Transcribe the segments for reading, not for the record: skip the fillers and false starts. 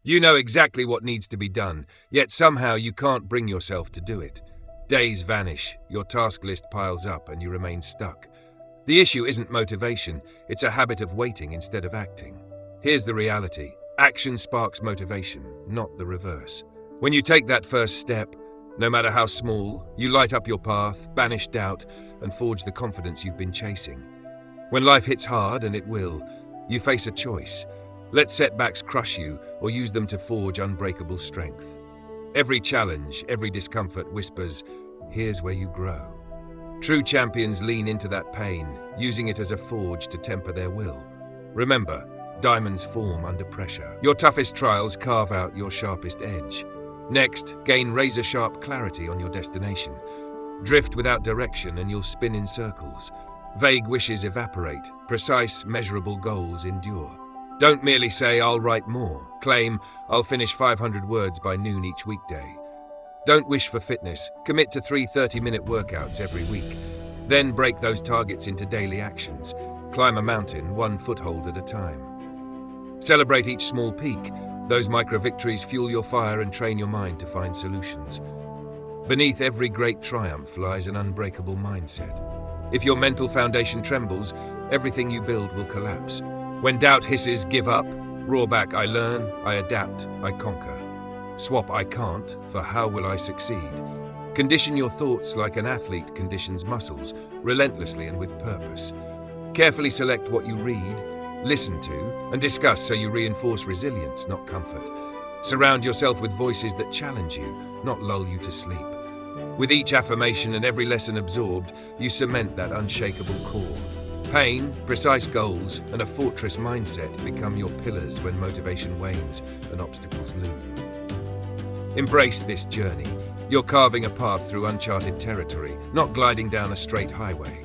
You know exactly what needs to be done, yet somehow you can't bring yourself to do it. Days vanish, your task list piles up, and you remain stuck. The issue isn't motivation, it's a habit of waiting instead of acting. Here's the reality. Action sparks motivation, not the reverse. When you take that first step, no matter how small, you light up your path, banish doubt, and forge the confidence you've been chasing. When life hits hard, and it will, you face a choice. Let setbacks crush you, or use them to forge unbreakable strength. Every challenge, every discomfort whispers, here's where you grow. True champions lean into that pain, using it as a forge to temper their will. Remember, diamonds form under pressure. Your toughest trials carve out your sharpest edge. Next, gain razor-sharp clarity on your destination. Drift without direction and you'll spin in circles. Vague wishes evaporate, precise, measurable goals endure. Don't merely say, I'll write more. Claim, I'll finish 500 words by noon each weekday. Don't wish for fitness. Commit to 3 30-minute workouts every week. Then break those targets into daily actions. Climb a mountain, one foothold at a time. Celebrate each small peak. Those micro-victories fuel your fire and train your mind to find solutions. Beneath every great triumph lies an unbreakable mindset. If your mental foundation trembles, everything you build will collapse. When doubt hisses, give up. Roar back, I learn, I adapt, I conquer. Swap I can't for how will I succeed. Condition your thoughts like an athlete conditions muscles, relentlessly and with purpose. Carefully select what you read, listen to, and discuss so you reinforce resilience, not comfort. Surround yourself with voices that challenge you, not lull you to sleep. With each affirmation and every lesson absorbed, you cement that unshakable core. Pain, precise goals, and a fortress mindset become your pillars when motivation wanes and obstacles loom. Embrace this journey. You're carving a path through uncharted territory, not gliding down a straight highway.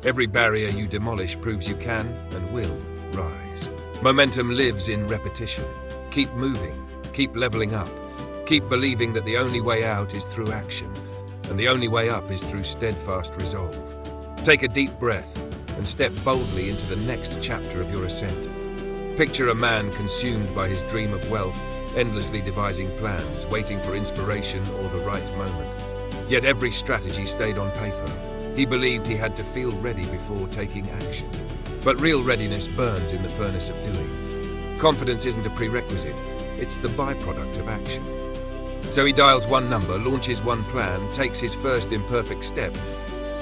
Every barrier you demolish proves you can and will rise. Momentum lives in repetition. Keep moving, keep leveling up, keep believing that the only way out is through action, and the only way up is through steadfast resolve. Take a deep breath and step boldly into the next chapter of your ascent. Picture a man consumed by his dream of wealth, endlessly devising plans, waiting for inspiration or the right moment. Yet every strategy stayed on paper. He believed he had to feel ready before taking action. But real readiness burns in the furnace of doing. Confidence isn't a prerequisite, it's the byproduct of action. So he dials one number, launches one plan, takes his first imperfect step,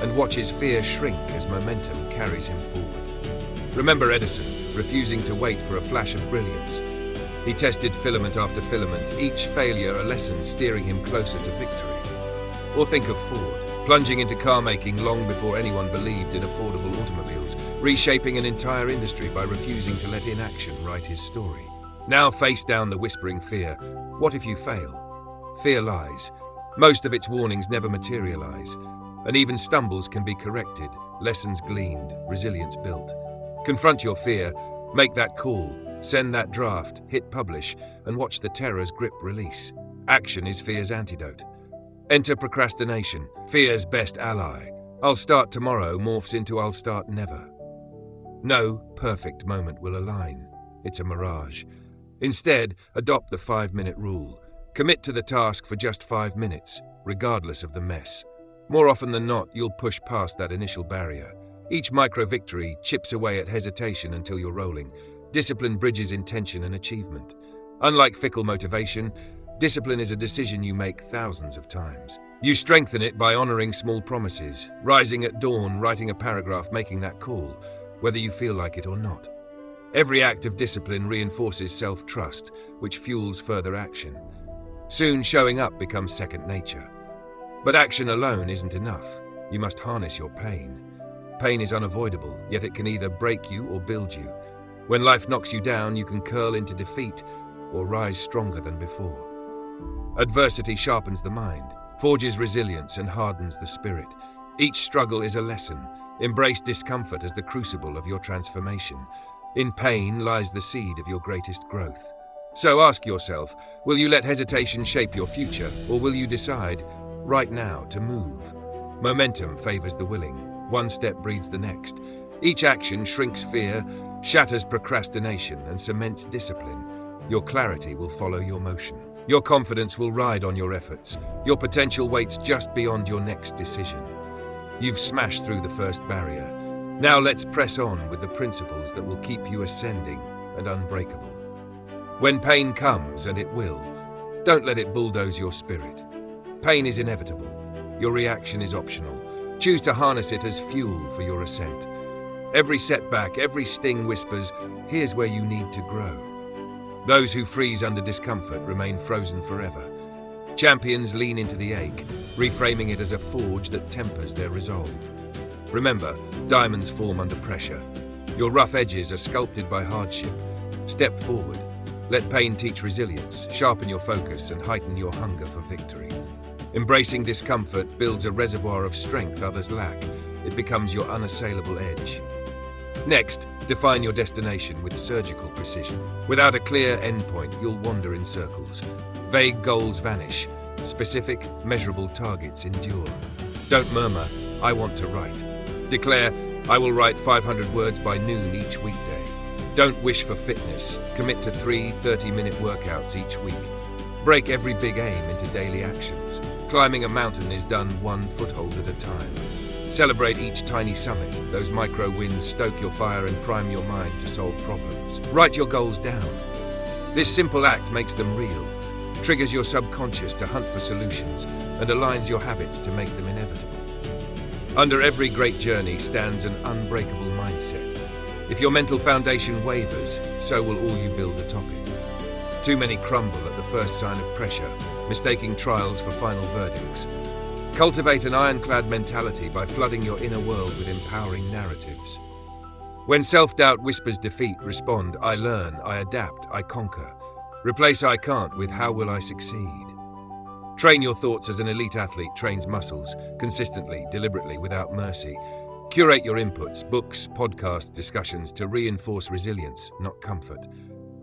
and watches fear shrink as momentum carries him forward. Remember Edison, refusing to wait for a flash of brilliance. He tested filament after filament, each failure a lesson steering him closer to victory. Or think of Ford, plunging into car making long before anyone believed in affordable automobiles, reshaping an entire industry by refusing to let inaction write his story. Now face down the whispering fear. What if you fail? Fear lies. Most of its warnings never materialize. And even stumbles can be corrected, lessons gleaned, resilience built. Confront your fear, make that call, send that draft, hit publish, and watch the terror's grip release. Action is fear's antidote. Enter procrastination, fear's best ally. I'll start tomorrow morphs into I'll start never. No perfect moment will align. It's a mirage. Instead, adopt the 5-minute rule. Commit to the task for just 5 minutes, regardless of the mess. More often than not, you'll push past that initial barrier. Each micro-victory chips away at hesitation until you're rolling. Discipline bridges intention and achievement. Unlike fickle motivation, discipline is a decision you make thousands of times. You strengthen it by honoring small promises, rising at dawn, writing a paragraph, making that call, whether you feel like it or not. Every act of discipline reinforces self-trust, which fuels further action. Soon, showing up becomes second nature. But action alone isn't enough. You must harness your pain. Pain is unavoidable, yet it can either break you or build you. When life knocks you down, you can curl into defeat or rise stronger than before. Adversity sharpens the mind, forges resilience, and hardens the spirit. Each struggle is a lesson. Embrace discomfort as the crucible of your transformation. In pain lies the seed of your greatest growth. So ask yourself, will you let hesitation shape your future, or will you decide, right now, to move? Momentum favors the willing. One step breeds the next. Each action shrinks fear, shatters procrastination, and cements discipline. your clarity will follow your motion. Your confidence will ride on your efforts. Your potential waits just beyond your next decision. You've smashed through the first barrier. Now let's press on with the principles that will keep you ascending and unbreakable. When pain comes, and it will, don't let it bulldoze your spirit. Pain is inevitable. Your reaction is optional. Choose to harness it as fuel for your ascent. Every setback, every sting whispers, here's where you need to grow. Those who freeze under discomfort remain frozen forever. Champions lean into the ache, reframing it as a forge that tempers their resolve. Remember, diamonds form under pressure. Your rough edges are sculpted by hardship. Step forward. Let pain teach resilience, sharpen your focus, and heighten your hunger for victory. Embracing discomfort builds a reservoir of strength others lack. It becomes your unassailable edge. Next, define your destination with surgical precision. Without a clear endpoint, you'll wander in circles. Vague goals vanish. Specific, measurable targets endure. Don't murmur, I want to write. Declare, I will write 500 words by noon each weekday. Don't wish for fitness. Commit to 3 30-minute workouts each week. Break every big aim into daily actions. Climbing a mountain is done one foothold at a time. Celebrate each tiny summit. Those micro wins stoke your fire and prime your mind to solve problems. Write your goals down. This simple act makes them real, triggers your subconscious to hunt for solutions, and aligns your habits to make them inevitable. Under every great journey stands an unbreakable mindset. If your mental foundation wavers, so will all you build atop it. Too many crumble at the first sign of pressure, mistaking trials for final verdicts. Cultivate an ironclad mentality by flooding your inner world with empowering narratives. When self-doubt whispers defeat, respond, I learn, I adapt, I conquer. Replace I can't with how will I succeed. Train your thoughts as an elite athlete trains muscles, consistently, deliberately, without mercy. Curate your inputs, books, podcasts, discussions to reinforce resilience, not comfort.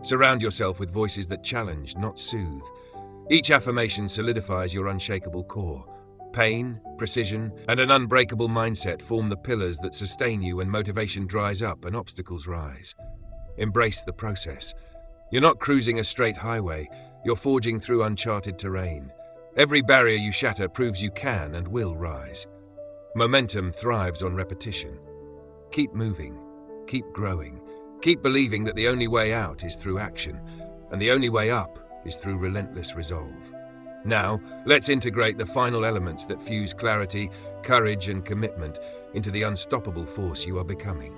Surround yourself with voices that challenge, not soothe. Each affirmation solidifies your unshakable core. Pain, precision, and an unbreakable mindset form the pillars that sustain you when motivation dries up and obstacles rise. Embrace the process. You're not cruising a straight highway, you're forging through uncharted terrain. Every barrier you shatter proves you can and will rise. Momentum thrives on repetition. Keep moving, keep growing, keep believing that the only way out is through action, and the only way up is through relentless resolve. Now, let's integrate the final elements that fuse clarity, courage, and commitment into the unstoppable force you are becoming.